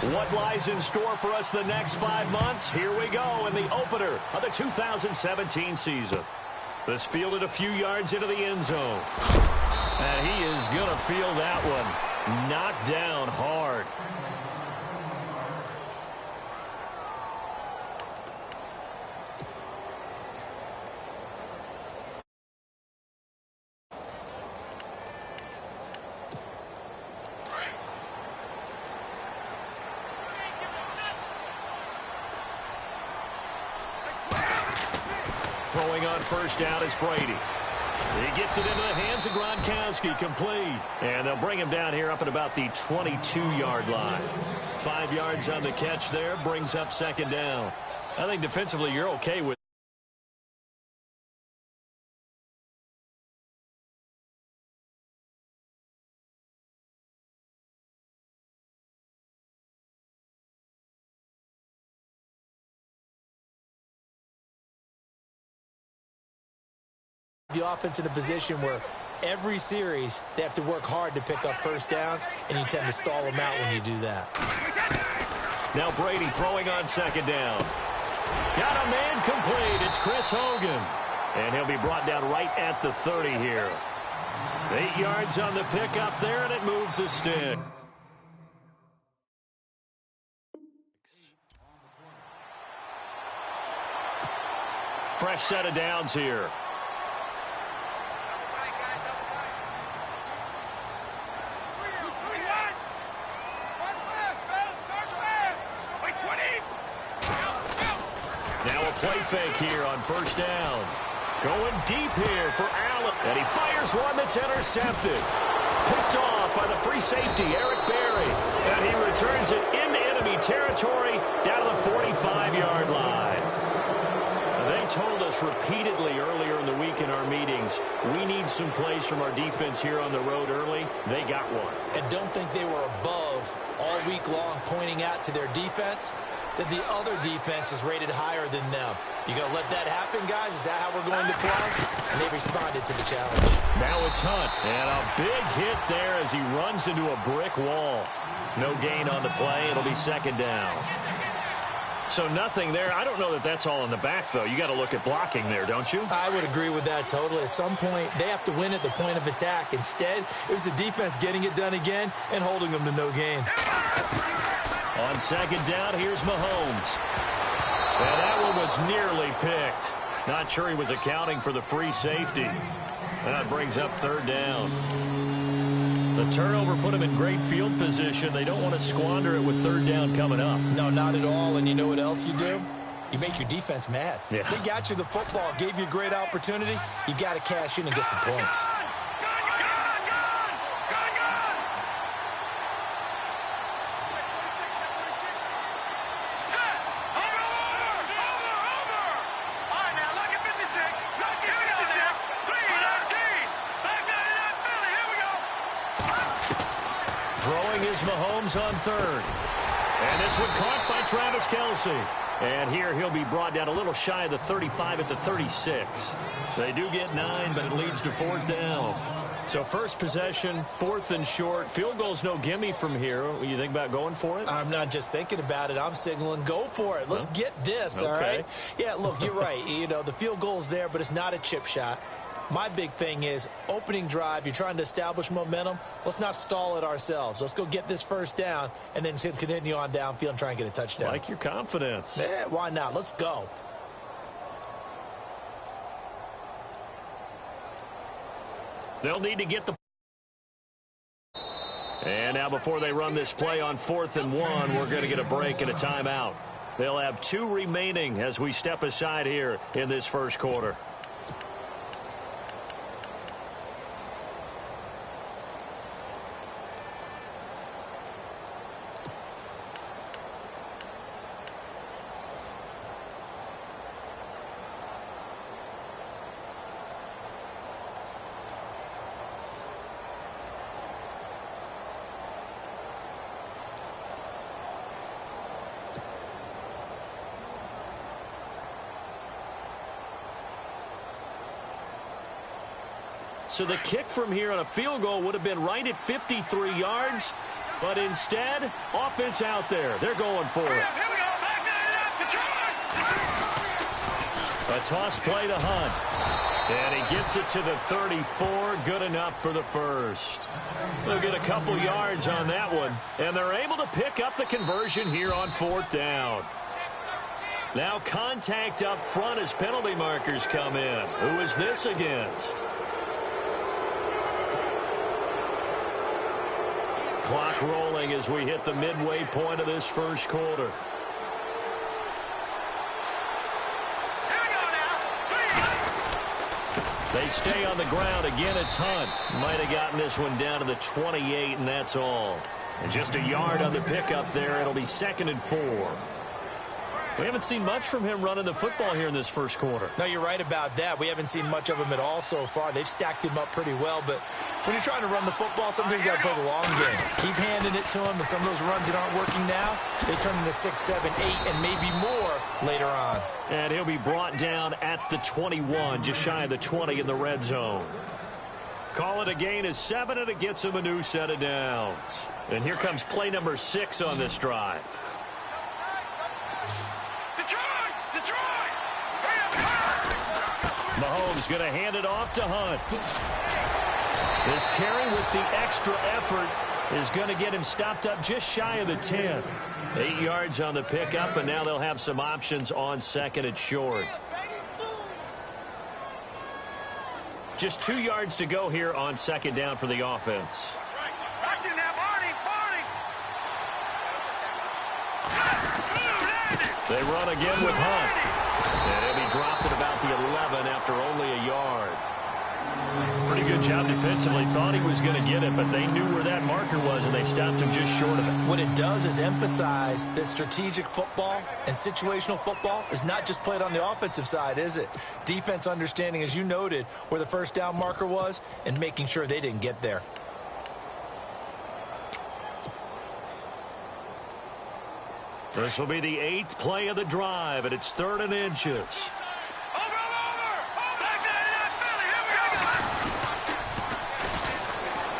What lies in store for us the next 5 months? Here we go in the opener of the 2017 season. This fielded a few yards into the end zone. And he is going to field that one. Knocked down hard. Throwing on first down is Brady. He gets it into the hands of Gronkowski, complete. And they'll bring him down here up at about the 22-yard line. 5 yards on the catch there, brings up second down. I think defensively you're okay with the offense in a position where every series they have to work hard to pick up first downs, and you tend to stall them out when you do that. Now Brady throwing on second down. Got a man complete. It's Chris Hogan. And he'll be brought down right at the 30 here. 8 yards on the pickup there, and it moves the stick. Fresh set of downs here. Now a play fake here on first down. Going deep here for Allen. And he fires one that's intercepted. Picked off by the free safety, Eric Berry. And he returns it into enemy territory down to the 45-yard line. They told us repeatedly earlier in the week in our meetings, we need some plays from our defense here on the road early. They got one. And don't think they were above all week long pointing out to their defense that the other defense is rated higher than them. You going to let that happen, guys? Is that how we're going to play? And they responded to the challenge. Now it's Hunt. And a big hit there as he runs into a brick wall. No gain on the play. It'll be second down. So nothing there. I don't know that that's all in the back, though. You got to look at blocking there, don't you? I would agree with that totally. At some point, they have to win at the point of attack. Instead, it was the defense getting it done again and holding them to no gain. On second down, here's Mahomes. And that one was nearly picked. Not sure he was accounting for the free safety. That brings up third down. The turnover put him in great field position. They don't want to squander it with third down coming up. No, not at all. And you know what else you do? You make your defense mad. Yeah. They got you the football, gave you a great opportunity. You got to cash in and get some points. Mahomes on third. And this one caught by Travis Kelce. And here he'll be brought down a little shy of the 35 at the 36. They do get 9, but it leads to fourth down. So first possession, fourth and short. Field goal's no gimme from here. What do you think about going for it? I'm not just thinking about it. I'm signaling go for it. Let's get this, all right? Yeah, look, you're right. You know, the field goal's there, but it's not a chip shot. My big thing is opening drive. You're trying to establish momentum. Let's not stall it ourselves. Let's go get this first down and then continue on downfield and try and get a touchdown. Like your confidence. Yeah, why not? Let's go. They'll need to get the... And now before they run this play on 4th and 1, we're going to get a break and a timeout. They'll have 2 remaining as we step aside here in this first quarter. So the kick from here on a field goal would have been right at 53 yards. But instead, offense out there. They're going for it. A toss play to Hunt. And he gets it to the 34. Good enough for the first. They'll get a couple yards on that one. And they're able to pick up the conversion here on 4th down. Now contact up front as penalty markers come in. Who is this against? Clock rolling as we hit the midway point of this first quarter. They stay on the ground. Again, it's Hunt. Might have gotten this one down to the 28, and that's all. And just a yard on the pickup there. It'll be 2nd and 4. We haven't seen much from him running the football here in this first quarter. No, you're right about that. We haven't seen much of him at all so far. They've stacked him up pretty well, but when you're trying to run the football, sometimes you got to play the long game. Keep handing it to him, and some of those runs that aren't working now, they turn into 6, 7, 8, and maybe more later on. And he'll be brought down at the 21, just shy of the 20 in the red zone. Call it a gain of 7, and it gets him a new set of downs. And here comes play number 6 on this drive. Mahomes going to hand it off to Hunt. This carry with the extra effort is going to get him stopped up just shy of the 10. 8 yards on the pickup, and now they'll have some options on 2nd and short. Just 2 yards to go here on 2nd down for the offense. They run again with Hunt. And he'll be dropped at about the 11 after only a yard. Pretty good job defensively. Thought he was going to get it, but they knew where that marker was, and they stopped him just short of it. What it does is emphasize that strategic football and situational football is not just played on the offensive side, is it? Defense understanding, as you noted, where the first down marker was and making sure they didn't get there. This will be the 8th play of the drive, and it's 3rd and inches.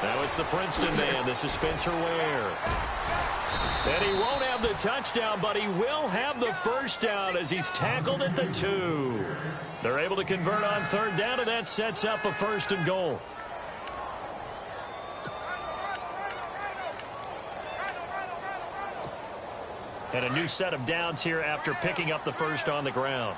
Now it's the Princeton man. This is Spencer Ware. And he won't have the touchdown, but he will have the first down as he's tackled at the 2. They're able to convert on 3rd down, and that sets up a 1st and goal. And a new set of downs here after picking up the first on the ground.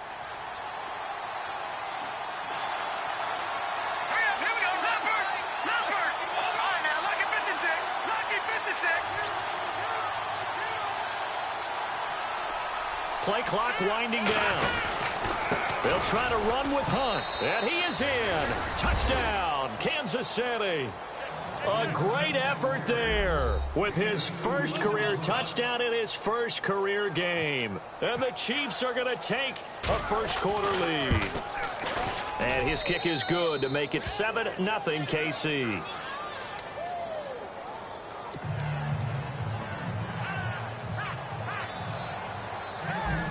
Play clock winding down. They'll try to run with Hunt. And he is in. Touchdown, Kansas City. A great effort there with his first career touchdown in his first career game. And the Chiefs are going to take a first quarter lead. And his kick is good to make it 7-0 KC.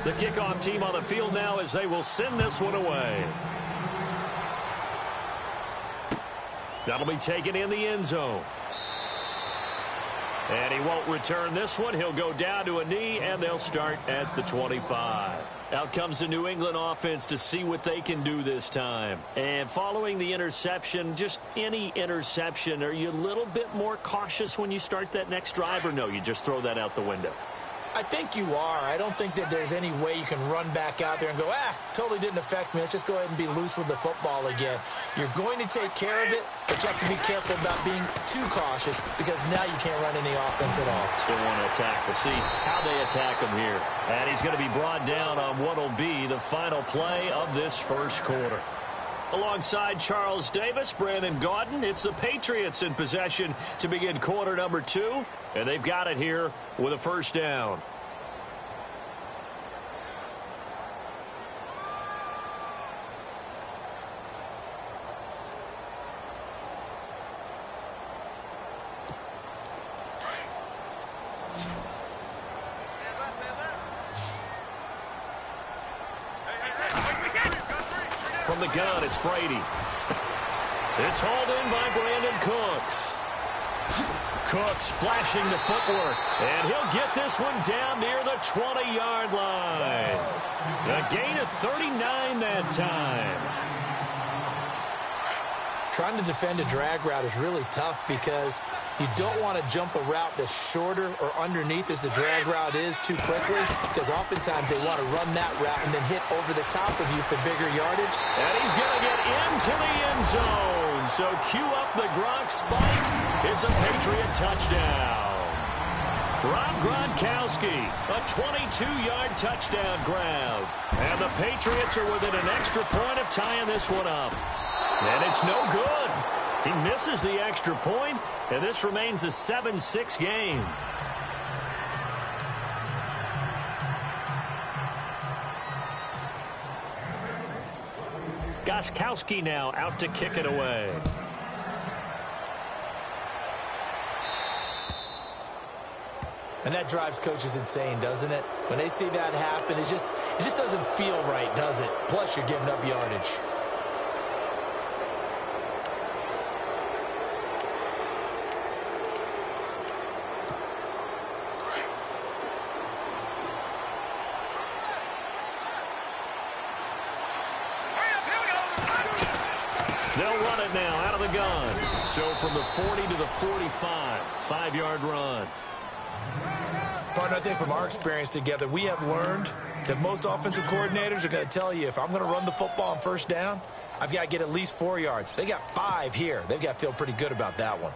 The kickoff team on the field now as they will send this one away. That'll be taken in the end zone. And he won't return this one. He'll go down to a knee, and they'll start at the 25. Out comes the New England offense to see what they can do this time. And following the interception, just any interception, are you a little bit more cautious when you start that next drive, or no, you just throw that out the window? I think you are. I don't think that there's any way you can run back out there and go, totally didn't affect me. Let's just go ahead and be loose with the football again. You're going to take care of it, but you have to be careful about being too cautious because now you can't run any offense at all. Still want to attack. We'll see how they attack him here. And he's going to be brought down on what will be the final play of this first quarter. Alongside Charles Davis, Brandon Gaudin, it's the Patriots in possession to begin quarter number 2. And they've got it here with a first down. From the gun, it's Brady. It's hauled in by Brandon Cooks. Cooks flashing the footwork, and he'll get this one down near the 20-yard line. A gain of 39 that time. Trying to defend a drag route is really tough because you don't want to jump a route that's shorter or underneath as the drag route is too quickly, because oftentimes they want to run that route and then hit over the top of you for bigger yardage. And he's going to get into the end zone. So cue up the Gronk spike. It's a Patriot touchdown. Rob Gronkowski, a 22-yard touchdown grab. And the Patriots are within an extra point of tying this one up. And it's no good. He misses the extra point, and this remains a 7-6 game. Gostkowski now out to kick it away. And that drives coaches insane, doesn't it? When they see that happen, it just doesn't feel right, does it? Plus, you're giving up yardage. They'll run it now out of the gun. So from the 40 to the 45, 5-yard run. Partner, I think from our experience together, we have learned that most offensive coordinators are going to tell you, if I'm going to run the football on first down, I've got to get at least 4 yards. They got 5 here. They've got to feel pretty good about that one.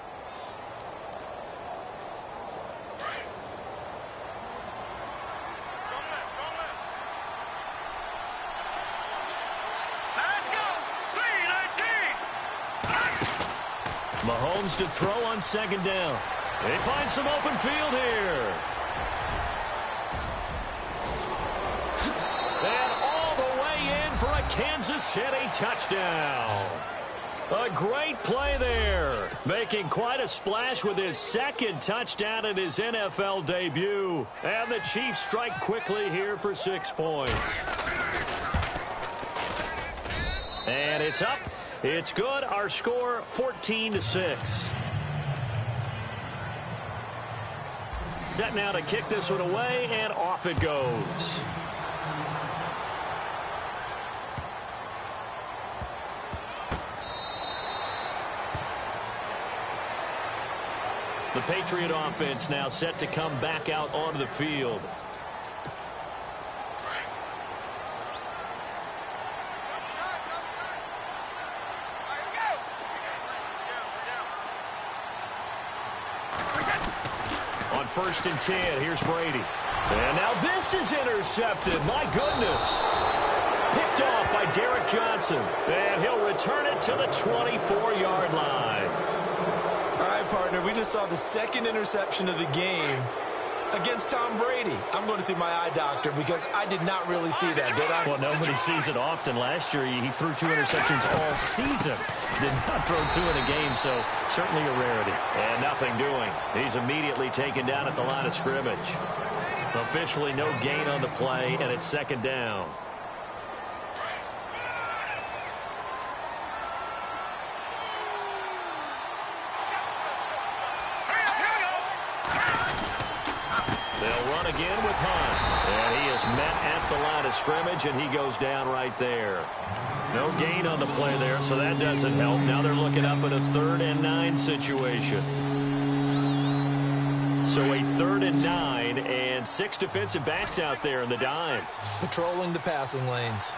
Mahomes to throw on second down. They find some open field here. And all the way in for a Kansas City touchdown. A great play there. Making quite a splash with his second touchdown in his NFL debut. And the Chiefs strike quickly here for 6 points. And it's up. It's good. Our score, 14-6. Set now to kick this one away, and off it goes. The Patriot offense now set to come back out onto the field. First and 10. Here's Brady. And now this is intercepted. My goodness. Picked off by Derek Johnson. And he'll return it to the 24-yard line. All right, partner, we just saw the second interception of the game against Tom Brady. I'm going to see my eye doctor because I did not really see that, did I? Well, nobody sees it often. Last year, he threw 2 interceptions all season. Did not throw 2 in a game, so certainly a rarity. And nothing doing. He's immediately taken down at the line of scrimmage. Officially no gain on the play, and it's second down. They'll run again with Hunt. And he is met at the line of scrimmage, and he goes down right there. No gain on the play there, so that doesn't help. Now they're looking up at a 3rd and 9 situation. So a 3rd and 9, and 6 defensive backs out there in the dime. Patrolling the passing lanes.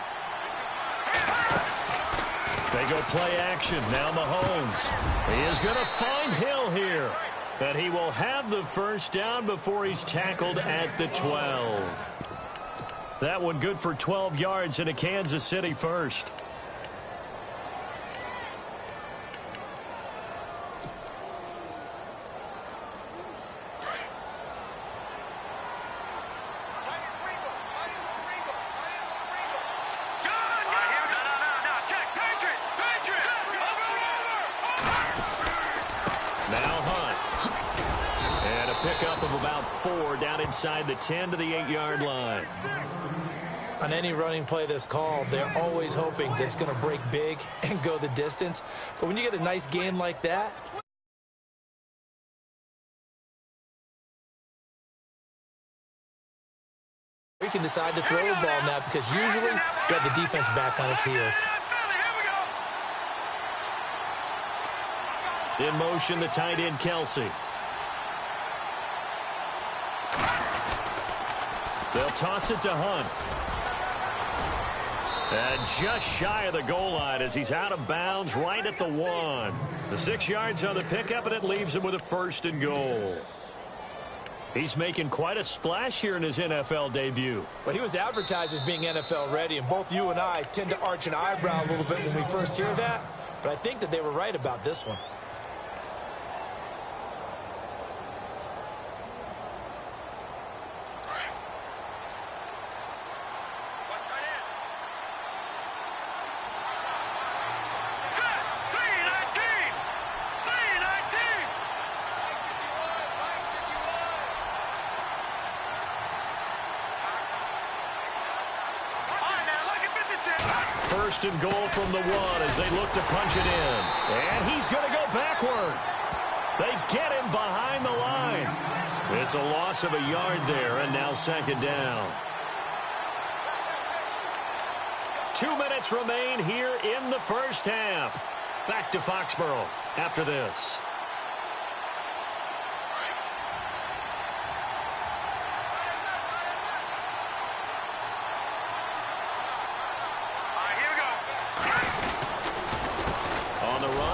They go play action. Now Mahomes. He is going to find Hill here. And he will have the first down before he's tackled at the 12. That one good for 12 yards in a Kansas City first. Inside the 10 to the 8-yard line. On any running play that's called, they're always hoping that it's going to break big and go the distance. But when you get a nice game like that, he can decide to throw the ball now because usually you have the defense back on its heels. In motion, the tight end, Kelsey. They'll toss it to Hunt. And just shy of the goal line as he's out of bounds right at the 1. The 6 yards on the pickup, and it leaves him with a 1st and goal. He's making quite a splash here in his NFL debut. Well, he was advertised as being NFL ready, and both you and I tend to arch an eyebrow a little bit when we first hear that. But I think that they were right about this one. First and goal from the 1 as they look to punch it in. And he's going to go backward. They get him behind the line. It's a loss of a yard there, and now 2nd down. 2 minutes remain here in the first half. Back to Foxborough after this.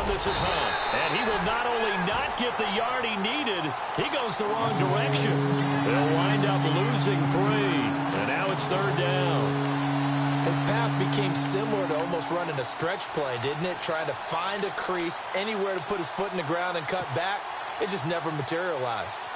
This is Hunt, and he will not only not get the yard he needed, he goes the wrong direction. They'll wind up losing 3, and now it's 3rd down. His path became similar to almost running a stretch play, didn't it? Trying to find a crease, anywhere to put his foot in the ground and cut back. It just never materialized.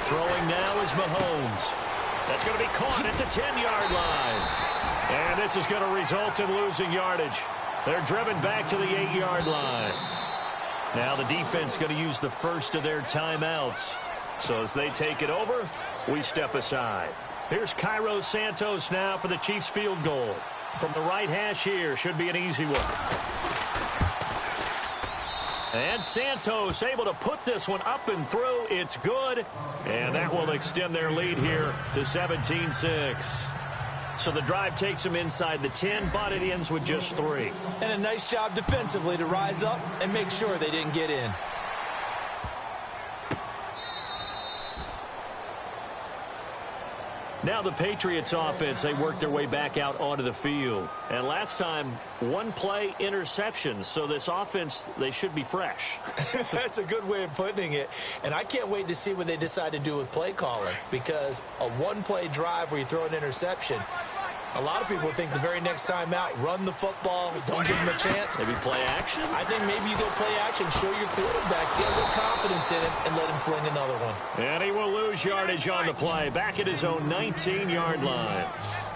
Throwing now is Mahomes. That's going to be caught at the 10-yard line. And this is going to result in losing yardage. They're driven back to the 8-yard line. Now the defense going to use the first of their timeouts. So as they take it over, we step aside. Here's Cairo Santos now for the Chiefs field goal. From the right hash here, should be an easy one. And Santos able to put this one up and through. It's good. And that will extend their lead here to 17-6. So the drive takes them inside the 10, but it ends with just 3. And a nice job defensively to rise up and make sure they didn't get in. Now the Patriots offense, they work their way back out onto the field. And last time, 1-play interceptions. So this offense, they should be fresh. That's a good way of putting it. And I can't wait to see what they decide to do with play calling. Because a 1-play drive where you throw an interception, a lot of people think the very next time out, run the football, don't give them a chance. Maybe play action? I think maybe you go play action, show your quarterback, get a little confidence in him, and let him fling another one. And he will lose yardage on the play, back at his own 19-yard line.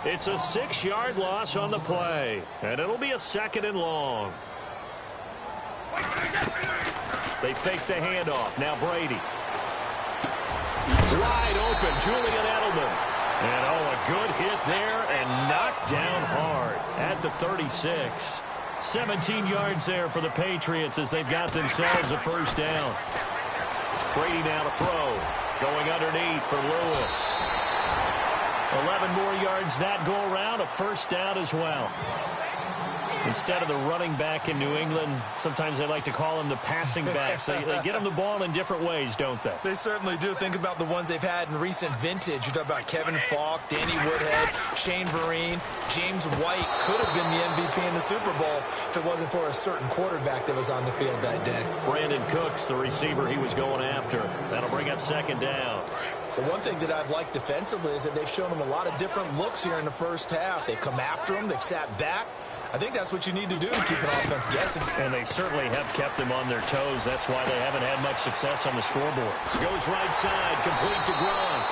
It's a 6-yard loss on the play, and it'll be a 2nd and long. They fake the handoff. Now Brady. Wide open, Julian Edelman. And, a good hit there and knocked down hard at the 36. 17 yards there for the Patriots as they've got themselves a 1st down. Brady now to throw. Going underneath for Lewis. 11 more yards that go around, a 1st down as well. Instead of the running back in New England, sometimes they like to call them the passing backs. They get them the ball in different ways, don't they? They certainly do. Think about the ones they've had in recent vintage. You talk about Kevin Falk, Danny Woodhead, Shane Vereen. James White could have been the MVP in the Super Bowl if it wasn't for a certain quarterback that was on the field that day. Brandon Cooks, the receiver he was going after. That'll bring up 2nd down. Well, one thing that I've liked defensively is that they've shown them a lot of different looks here in the first half. They've come after them. They've sat back. I think that's what you need to do to keep an offense guessing. And they certainly have kept them on their toes. That's why they haven't had much success on the scoreboard. Goes right side, complete to Gronk.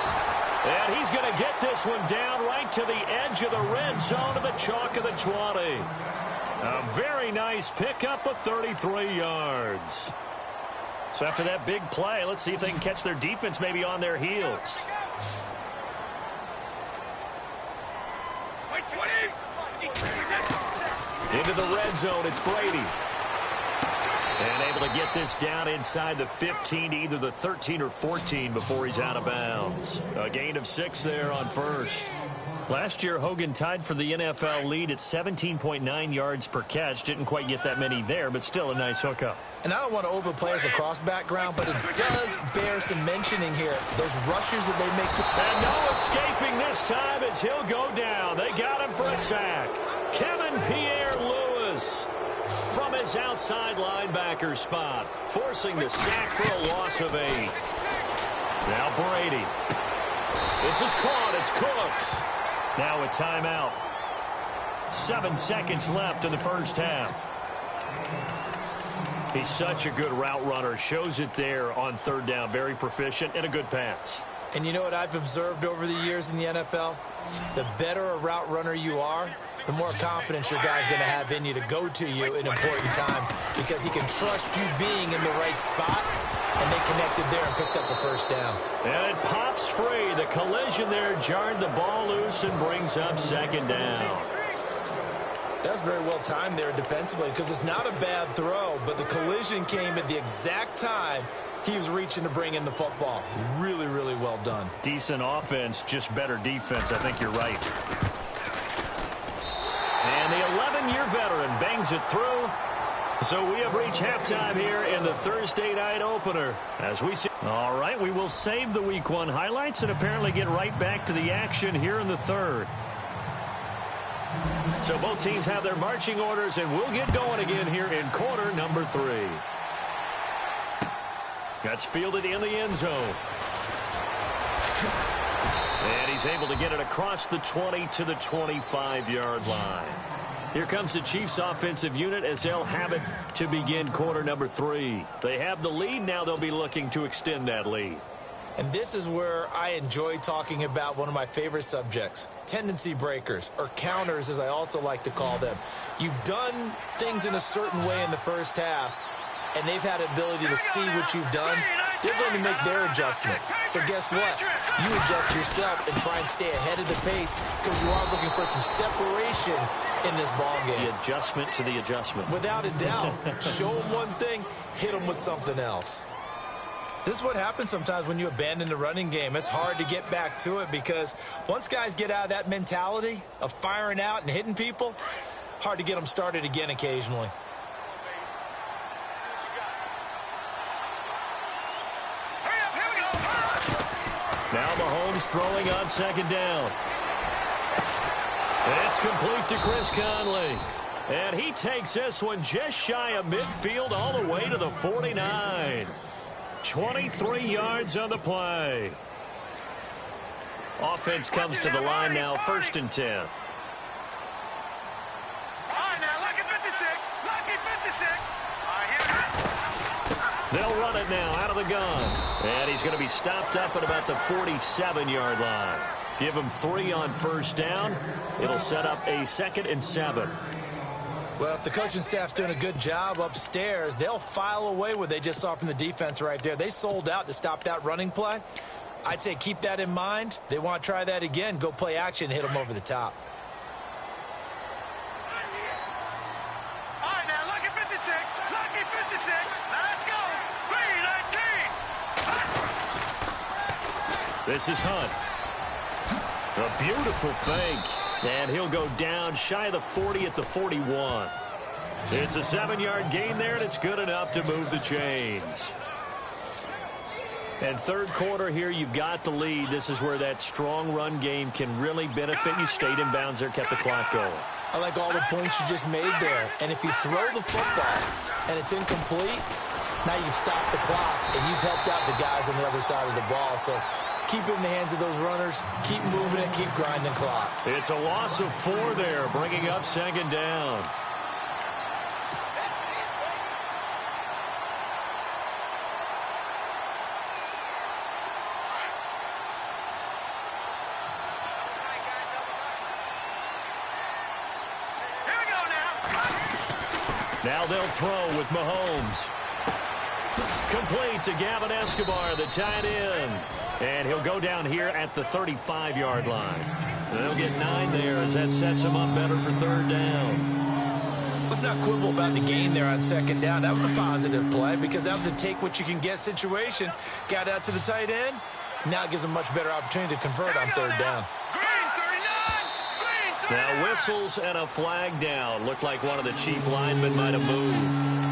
And he's going to get this one down right to the edge of the red zone of the chalk of the 20. A very nice pickup of 33 yards. So after that big play, let's see if they can catch their defense maybe on their heels. Into the red zone, it's Brady. And able to get this down inside the 15 to either the 13 or 14 before he's out of bounds. A gain of 6 there on first. Last year, Hogan tied for the NFL lead at 17.9 yards per catch. Didn't quite get that many there, but still a nice hookup. And I don't want to overplay as a cross background, but it does bear some mentioning here. Those rushes that they make. And no escaping this time as he'll go down. They got him for a sack. Kevin Pierre-Louis from his outside linebacker spot, forcing the sack for a loss of 8. Now Brady. This is caught. It's Cooks. Now a timeout. 7 seconds left in the first half. He's such a good route runner. Shows it there on third down. Very proficient and a good pass. And you know what I've observed over the years in the NFL? The better a route runner you are, the more confidence your guy's going to have in you to go to you in important times because he can trust you being in the right spot, and they connected there and picked up the first down. And it pops free. The collision there jarred the ball loose and brings up second down. That's very well timed there defensively because it's not a bad throw, but the collision came at the exact time he was reaching to bring in the football. Really, really well done. Decent offense, just better defense. I think you're right. And the 11-year veteran bangs it through. So we have reached halftime here in the Thursday night opener. As we see. All right, we will save the Week 1 highlights and apparently get right back to the action here in the third. So both teams have their marching orders, and we'll get going again here in quarter number 3. That's fielded in the end zone. And he's able to get it across the 20 to the 25-yard line. Here comes the Chiefs offensive unit as they'll have it to begin quarter number 3. They have the lead. Now they'll be looking to extend that lead. And this is where I enjoy talking about one of my favorite subjects, tendency breakers, or counters as I also like to call them. You've done things in a certain way in the first half, and they've had the ability to see what you've done. They're going to make their adjustments. So guess what? You adjust yourself and try and stay ahead of the pace because you are looking for some separation in this ball game. The adjustment to the adjustment. Without a doubt. Show them one thing, hit them with something else. This is what happens sometimes when you abandon the running game. It's hard to get back to it because once guys get out of that mentality of firing out and hitting people, hard to get them started again occasionally. Now Mahomes throwing on second down. It's complete to Chris Conley. And he takes this one just shy of midfield all the way to the 49. 23 yards on the play. Offense comes to the line now, 1st and 10. They'll run it now out of the gun. And he's going to be stopped up at about the 47-yard line. Give him 3 on 1st down. It'll set up a 2nd and 7. Well, if the coaching staff's doing a good job upstairs, they'll file away what they just saw from the defense right there. They sold out to stop that running play. I'd say keep that in mind. They want to try that again. Go play action, hit them over the top. All right, now, lucky 56. Lucky 56. Let's go. 3-19. This is Hunt. A beautiful fake. And he'll go down shy of the 40 at the 41. It's a 7-yard gain there, and it's good enough to move the chains. And third quarter here, you've got the lead. This is where that strong run game can really benefit you. Stayed in bounds there, kept the clock going. I like all the points you just made there. And if you throw the football and it's incomplete, now you've stopped the clock and you've helped out the guys on the other side of the ball. So keep it in the hands of those runners. Keep moving it. Keep grinding clock. It's a loss of 4 there, bringing up 2nd down. Here we go now. Now they'll throw with Mahomes. Complete to Gavin Escobar, the tight end. And he'll go down here at the 35-yard line. And they'll get 9 there as that sets him up better for third down. Let's not quibble about the gain there on second down. That was a positive play because that was a take-what-you-can-get situation. Got out to the tight end. Now it gives him a much better opportunity to convert on third down. Now whistles and a flag down. Looked like one of the Chief linemen might have moved.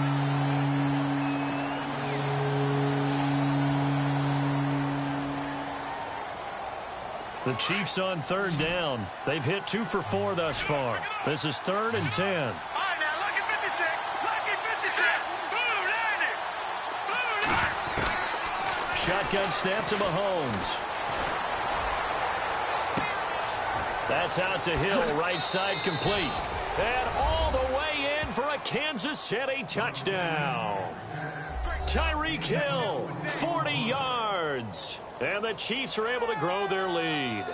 The Chiefs on third down. They've hit 2 for 4 thus far. This is 3rd and 10. All right, now look at 56. Look at 56. Boom, Shotgun snap to Mahomes. That's out to Hill, right side complete. And all the way in for a Kansas City touchdown. Tyreek Hill, 40 yards. And the Chiefs are able to grow their lead.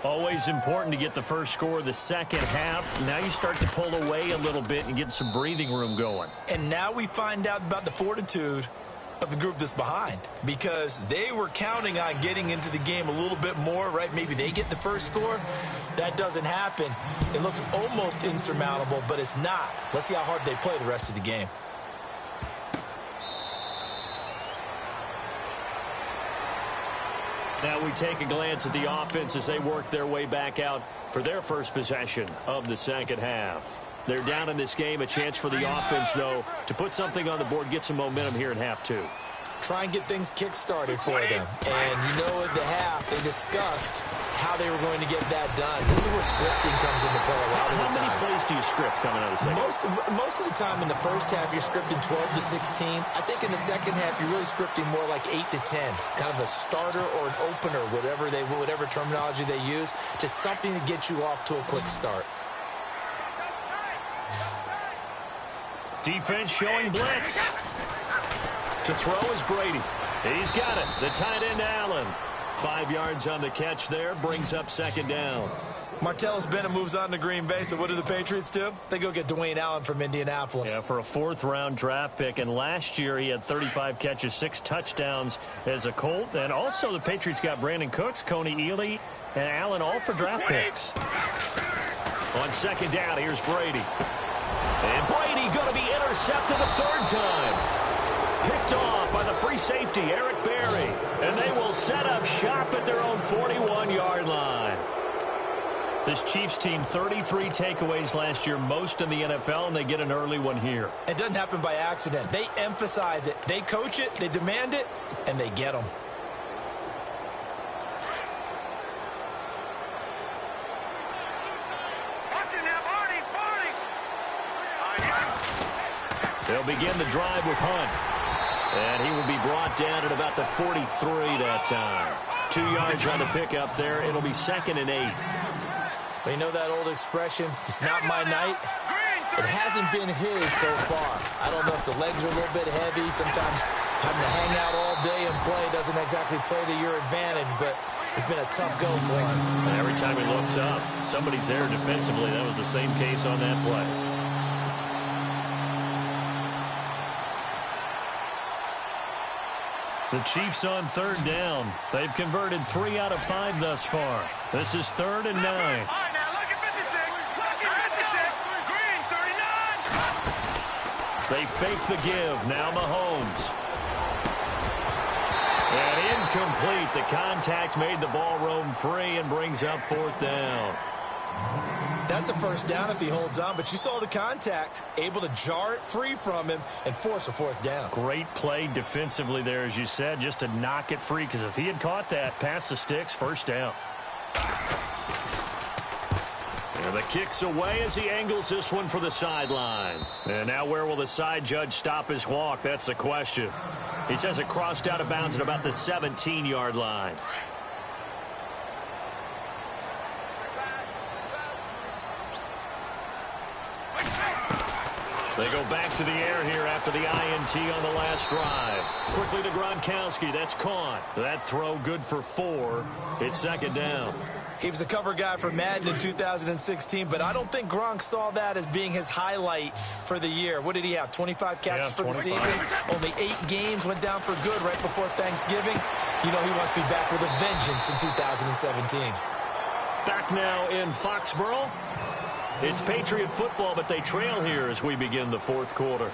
Always important to get the first score of the second half. Now you start to pull away a little bit and get some breathing room going. And now we find out about the fortitude of the group that's behind, because they were counting on getting into the game a little bit more, right? Maybe they get the first score. That doesn't happen. It looks almost insurmountable, but it's not. Let's see how hard they play the rest of the game. Now we take a glance at the offense as they work their way back out for their first possession of the second half. They're down in this game. A chance for the offense, though, to put something on the board, get some momentum here in half 2. Try and get things kick-started for them. And you know at the half, they discussed how they were going to get that done. This is where scripting comes into play a lot of the time. How many plays do you script coming out of the second? Most of the time in the first half, you're scripting 12 to 16. I think in the second half, you're really scripting more like 8 to 10. Kind of a starter or an opener, whatever terminology they use. Just something to get you off to a quick start. Defense showing blitz. To throw is Brady. He's got it. The tight end, Allen. 5 yards on the catch there. Brings up second down. Martellus Bennett moves on to Green Bay. So what do the Patriots do? They go get Dwayne Allen from Indianapolis. Yeah, for a 4th-round draft pick. And last year he had 35 catches, 6 touchdowns as a Colt. And also the Patriots got Brandon Cooks, Coney Ely, and Allen all for draft picks. On second down, here's Brady. And Brady going to be intercepted a 3rd time. Picked off by the free safety, Eric Berry. And they will set up shop at their own 41-yard line. This Chiefs team, 33 takeaways last year, most in the NFL, and they get an early one here. It doesn't happen by accident. They emphasize it. They coach it, they demand it, and they get them. They'll begin the drive with Hunt. And he will be brought down at about the 43 that time. 2 yards on the pickup there. It'll be 2nd and 8. Well, you know that old expression, it's not my night. It hasn't been his so far. I don't know if the legs are a little bit heavy. Sometimes having to hang out all day and play doesn't exactly play to your advantage, but it's been a tough go for him. And every time he looks up, somebody's there defensively. That was the same case on that play. The Chiefs on 3rd down. They've converted 3 out of 5 thus far. This is 3rd and 9. All right, now look at 56. Look at 56. Green, 39. They fake the give. Now Mahomes. And incomplete. The contact made the ball roam free and brings up 4th down. That's a 1st down if he holds on, but you saw the contact, able to jar it free from him and force a 4th down. Great play defensively there, as you said, just to knock it free, because if he had caught that, past the sticks, 1st down. And the kick's away as he angles this one for the sideline. And now where will the side judge stop his walk? That's the question. He says it crossed out of bounds at about the 17-yard line. They go back to the air here after the INT on the last drive. Quickly to Gronkowski. That's caught. That throw good for 4. It's second down. He was the cover guy for Madden in 2016, but I don't think Gronk saw that as being his highlight for the year. What did he have, 25 catches for the season? Only 8 games, went down for good right before Thanksgiving. You know he wants to be back with a vengeance in 2017. Back now in Foxborough. It's Patriot football, but they trail here as we begin the fourth quarter.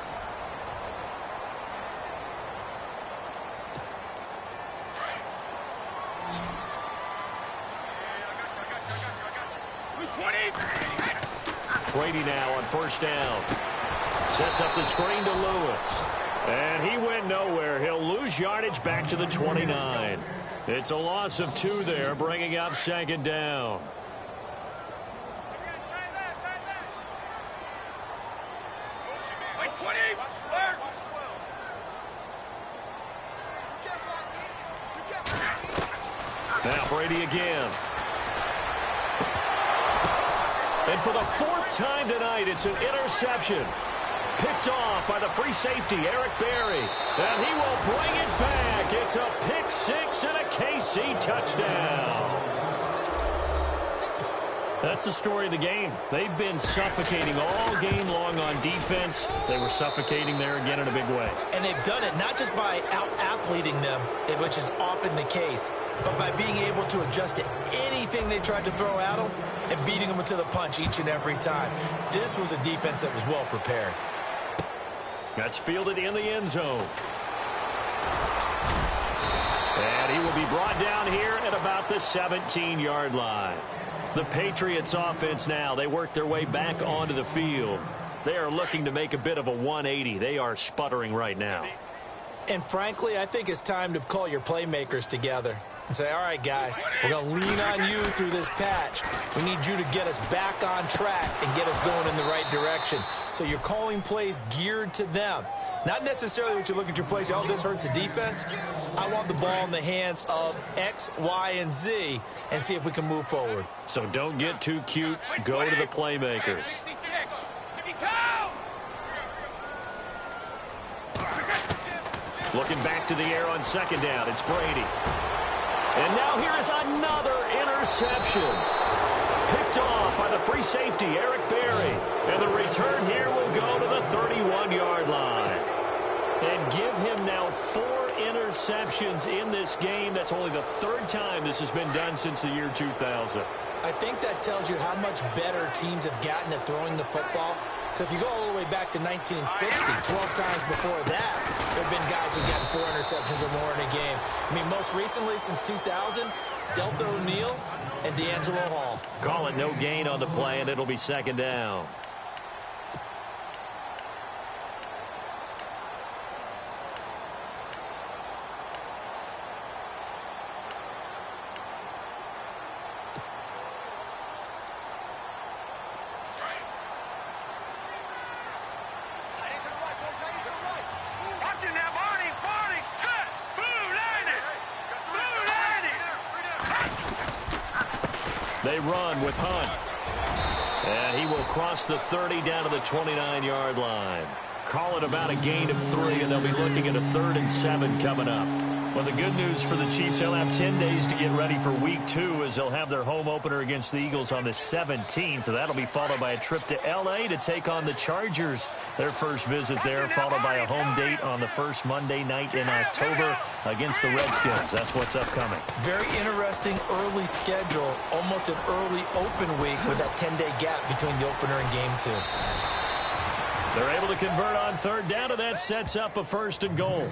Brady now on first down. Sets up the screen to Lewis. And he went nowhere. He'll lose yardage back to the 29. It's a loss of 2 there, bringing up second down. Now Brady again. And for the 4th time tonight, it's an interception. Picked off by the free safety, Eric Berry. And he will bring it back. It's a pick 6 and a KC touchdown. That's the story of the game. They've been suffocating all game long on defense. They were suffocating there again in a big way. And they've done it not just by out-athleting them, which is often the case, but by being able to adjust to anything they tried to throw at them and beating them to the punch each and every time. This was a defense that was well prepared. That's fielded in the end zone. And he will be brought down here at about the 17-yard line. The Patriots offense now, they work their way back onto the field. They are looking to make a bit of a 180. They are sputtering right now. And frankly, I think it's time to call your playmakers together and say, all right, guys, we're going to lean on you through this patch. We need you to get us back on track and get us going in the right direction. So you're calling plays geared to them. Not necessarily what you look at your plays, oh, this hurts the defense. I want the ball in the hands of X, Y, and Z and see if we can move forward. So don't get too cute. Go to the playmakers. Looking back to the air on second down, it's Brady. And now here is another interception. Picked off by the free safety, Eric Berry. And the return here will go to the 31-yard line. And give him now 4 interceptions in this game. That's only the 3rd time this has been done since the year 2000. I think that tells you how much better teams have gotten at throwing the football. Because if you go all the way back to 1960, 12 times before that, there have been guys who've gotten 4 interceptions or more in a game. I mean, most recently, since 2000, Delta O'Neal and D'Angelo Hall. Call it no gain on the play, and it'll be second down. They run with Hunt. And he will cross the 30 down to the 29-yard line. Call it about a gain of 3, and they'll be looking at a 3rd and 7 coming up. Well, the good news for the Chiefs, they'll have 10 days to get ready for Week 2 as they'll have their home opener against the Eagles on the 17th. That'll be followed by a trip to L.A. to take on the Chargers. Their first visit there, followed by a home date on the first Monday night in October against the Redskins. That's what's upcoming. Very interesting early schedule, almost an early open week with that 10-day gap between the opener and Game 2. They're able to convert on 3rd down, and that sets up a 1st and goal.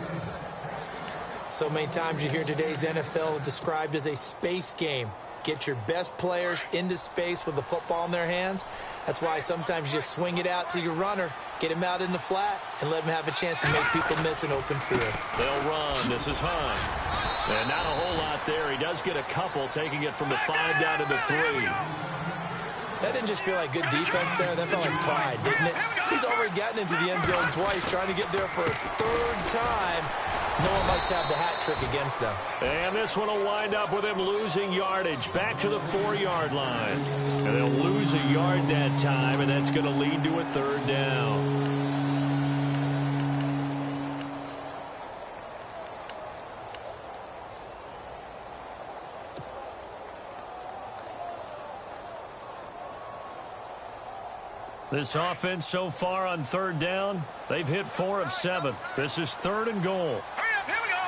So many times you hear today's NFL described as a space game. Get your best players into space with the football in their hands. That's why sometimes you just swing it out to your runner, get him out in the flat, and let him have a chance to make people miss an open field. They'll run. This is Hunt. And not a whole lot there. He does get a couple, taking it from the 5 down to the 3. That didn't just feel like good defense there. That felt like pride, didn't it? He's already gotten into the end zone twice, trying to get there for a 3rd time. No one likes to have the hat trick against them. And this one will wind up with him losing yardage back to the 4-yard line. And they'll lose a yard that time, and that's going to lead to a 3rd down. This offense so far on third down, they've hit 4 of 7. This is 3rd and goal. Hurry up, here we go.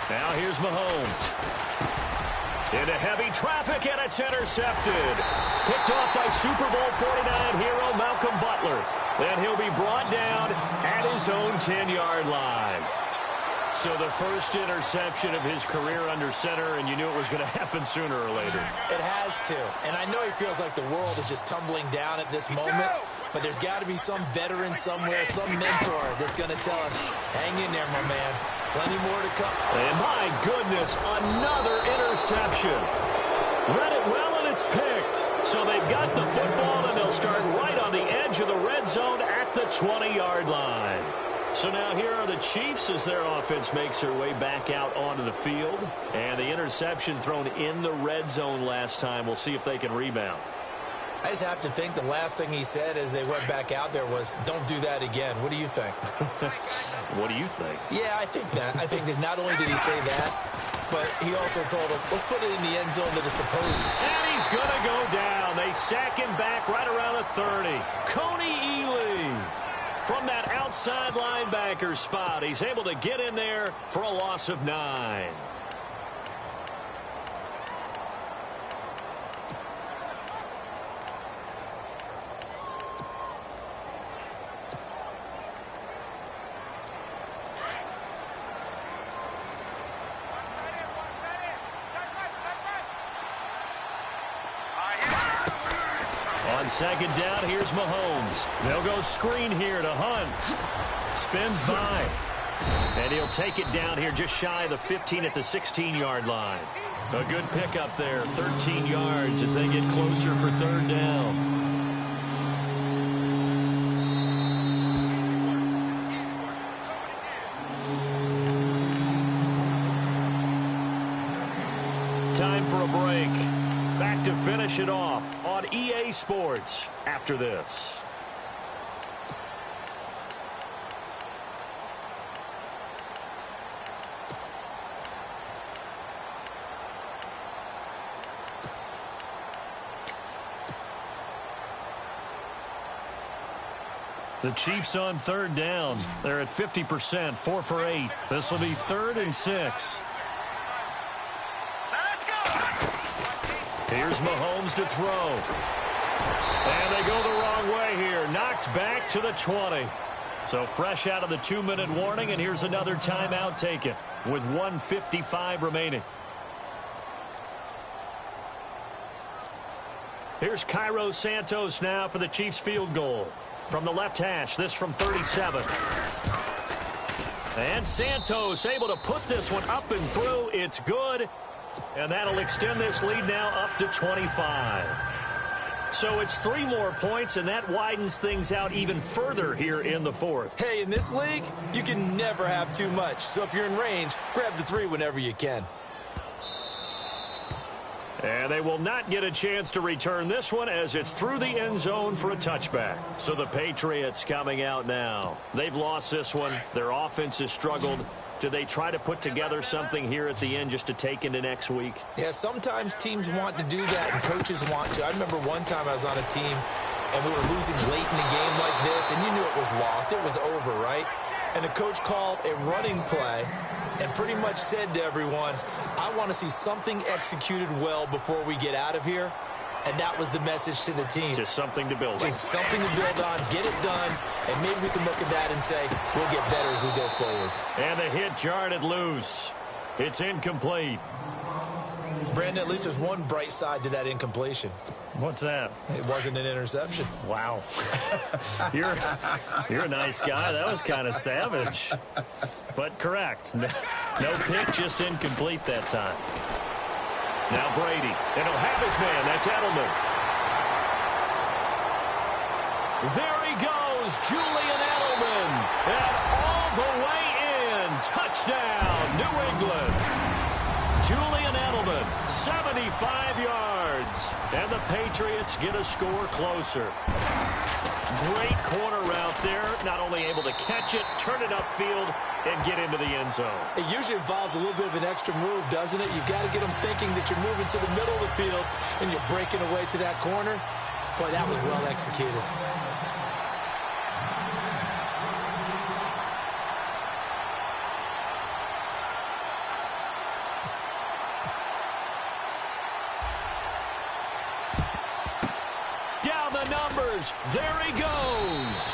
3-19. Now here's Mahomes. Into heavy traffic, and it's intercepted. Picked off by Super Bowl 49 hero Malcolm Butler. Then he'll be brought down at his own 10-yard line. So the first interception of his career under center, and you knew it was going to happen sooner or later. It has to. And I know he feels like the world is just tumbling down at this moment, but there's got to be some veteran somewhere, some mentor that's going to tell him, hang in there, my man. Plenty more to come. And my goodness, another interception. Read it well, and it's picked. So they've got the football, and they'll start right on the edge of the red zone at the 20-yard line. So now here are the Chiefs as their offense makes their way back out onto the field. And the interception thrown in the red zone last time. We'll see if they can rebound. I just have to think the last thing he said as they went back out there was, don't do that again. What do you think? What do you think? Yeah, I think that. I think that not only did he say that, but he also told him, let's put it in the end zone that it's supposed to. And he's going to go down. They sack him back right around the 30. Coney Ely. From that outside linebacker spot, he's able to get in there for a loss of 9. On second down, here's Mahomes. They'll go screen here to Hunt. Spins by. And he'll take it down here just shy of the 15 at the 16-yard line. A good pickup there, 13 yards as they get closer for third down. Time for a break. Back to finish it off on EA Sports after this. The Chiefs on third down. They're at 50%, 4 for 8. This will be 3rd and 6. Here's Mahomes to throw. And they go the wrong way here. Knocked back to the 20. So fresh out of the 2-minute warning, and here's another timeout taken with 1:55 remaining. Here's Cairo Santos now for the Chiefs field goal. From the left hash, this from 37. And Santos able to put this one up and through. It's good. And that'll extend this lead now up to 25. So it's 3 more points, and that widens things out even further here in the 4th. Hey, in this league, you can never have too much. So if you're in range, grab the 3 whenever you can. And they will not get a chance to return this one as it's through the end zone for a touchback. So the Patriots coming out now. They've lost this one. Their offense has struggled. Do they try to put together something here at the end just to take into next week? Yeah, sometimes teams want to do that and coaches want to. I remember one time I was on a team and we were losing late in the game like this, and you knew it was lost. It was over, right? And the coach called a running play and pretty much said to everyone, I want to see something executed well before we get out of here. And that was the message to the team. Just something to build on. Just something to build on, get it done, and maybe we can look at that and say, we'll get better as we go forward. And the hit jarred it loose. It's incomplete. Brandon, at least there's one bright side to that incompletion. What's that? It wasn't an interception. Wow. You're a nice guy. That was kind of savage. But correct. No pick, just incomplete that time. Now Brady, and he'll have his man. That's Edelman. There he goes, Julian Edelman. And all the way in. Touchdown, New England. Julian Edelman, 75 yards. And the Patriots get a score closer. Great corner route there. Not only able to catch it, turn it upfield, and get into the end zone. It usually involves a little bit of an extra move, doesn't it? You've got to get them thinking that you're moving to the middle of the field and you're breaking away to that corner. Boy, that was well executed. Down the numbers. There he goes.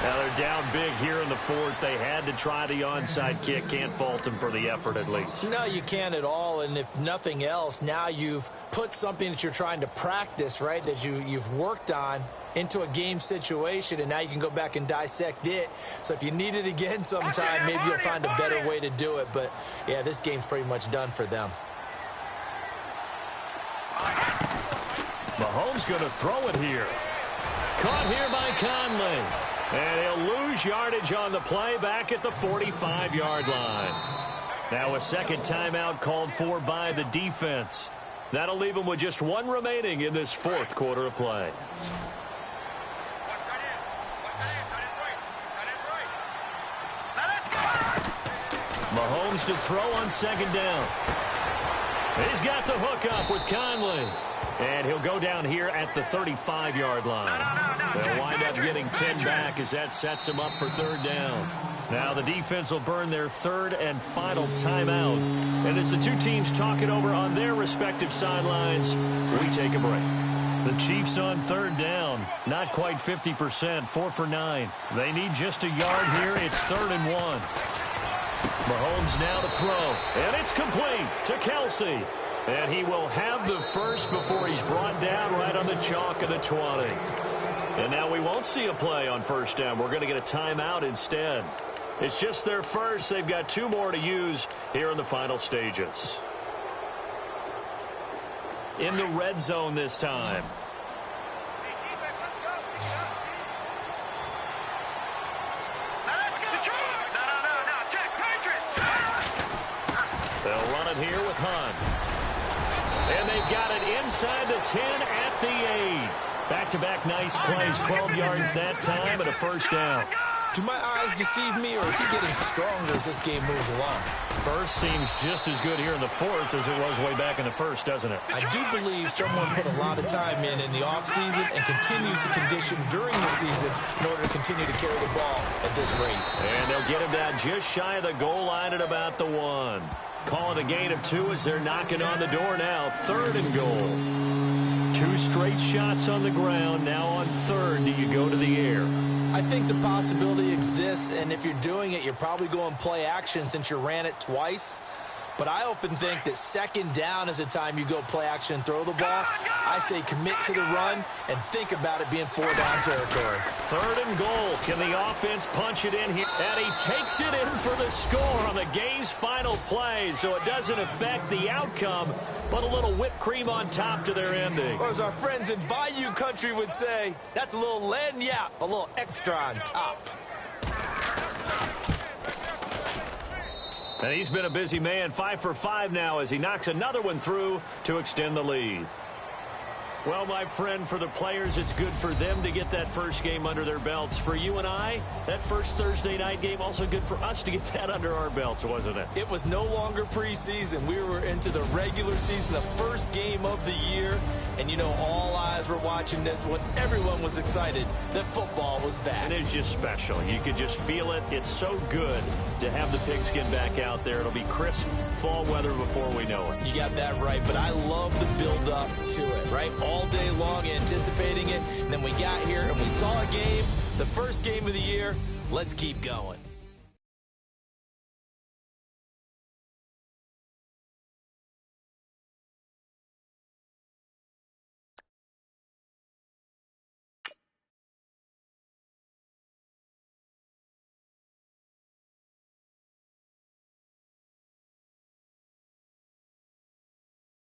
Now they're down big here in the fourth. They had to try the onside kick. Can't fault them for the effort at least. No, you can't at all. And if nothing else, now you've put something that you're trying to practice, right, that you've worked on into a game situation, and now you can go back and dissect it. So if you need it again sometime, maybe you'll find a better way to do it. But, yeah, this game's pretty much done for them. Mahomes going to throw it here. Caught here by Conley. And he'll lose yardage on the play back at the 45-yard line. Now a second timeout called for by the defense. That'll leave them with just one remaining in this fourth quarter of play. Mahomes to throw on second down. He's got the hook up with Conley. And he'll go down here at the 35-yard line. They'll wind up getting 10 back as that sets him up for third down. Now the defense will burn their third and final timeout. And as the two teams talk it over on their respective sidelines, we take a break. The Chiefs on third down. Not quite 50%, 4 for 9. They need just a yard here. It's 3rd and 1. Mahomes now to throw. And it's complete to Kelsey. And he will have the first before he's brought down right on the chalk of the 20. And now we won't see a play on first down. We're going to get a timeout instead. It's just their first. They've got 2 more to use here in the final stages. In the red zone this time. They'll run it here with Hunt. And they've got it inside the 10 at the 8. Back-to-back nice plays, 12 yards that time and a first down. Do my eyes deceive me, or is he getting stronger as this game moves along? First seems just as good here in the fourth as it was way back in the first, doesn't it? I do believe someone put a lot of time in the offseason and continues to condition during the season in order to continue to carry the ball at this rate. And they'll get him down just shy of the goal line at about the 1. Call it a gain of 2 as they're knocking on the door now. 3rd and goal. 2 straight shots on the ground. Now on 3rd, do you go to the air? I think the possibility exists, and if you're doing it, you're probably going play action since you ran it twice. But I often think that 2nd down is the time you go play action and throw the ball. I say commit to the run and think about it being 4-down territory. 3rd and goal. Can the offense punch it in here? And he takes it in for the score on the game's final play, so it doesn't affect the outcome, but a little whipped cream on top to their ending. Or as our friends in Bayou Country would say, that's a little lagniappe, a little extra on top. And he's been a busy man, 5 for 5 now as he knocks another one through to extend the lead. Well, my friend, for the players, it's good for them to get that first game under their belts. For you and I, that first Thursday night game, also good for us to get that under our belts, wasn't it? It was no longer preseason. We were into the regular season, the first game of the year. And, you know, all eyes were watching this when everyone was excited that football was back. And it's just special. You could just feel it. It's so good to have the pigskin back out there. It'll be crisp fall weather before we know it. You got that right, but I love the build-up to it, right? All day long anticipating it, and then we got here and we saw a game, the first game of the year. Let's keep going.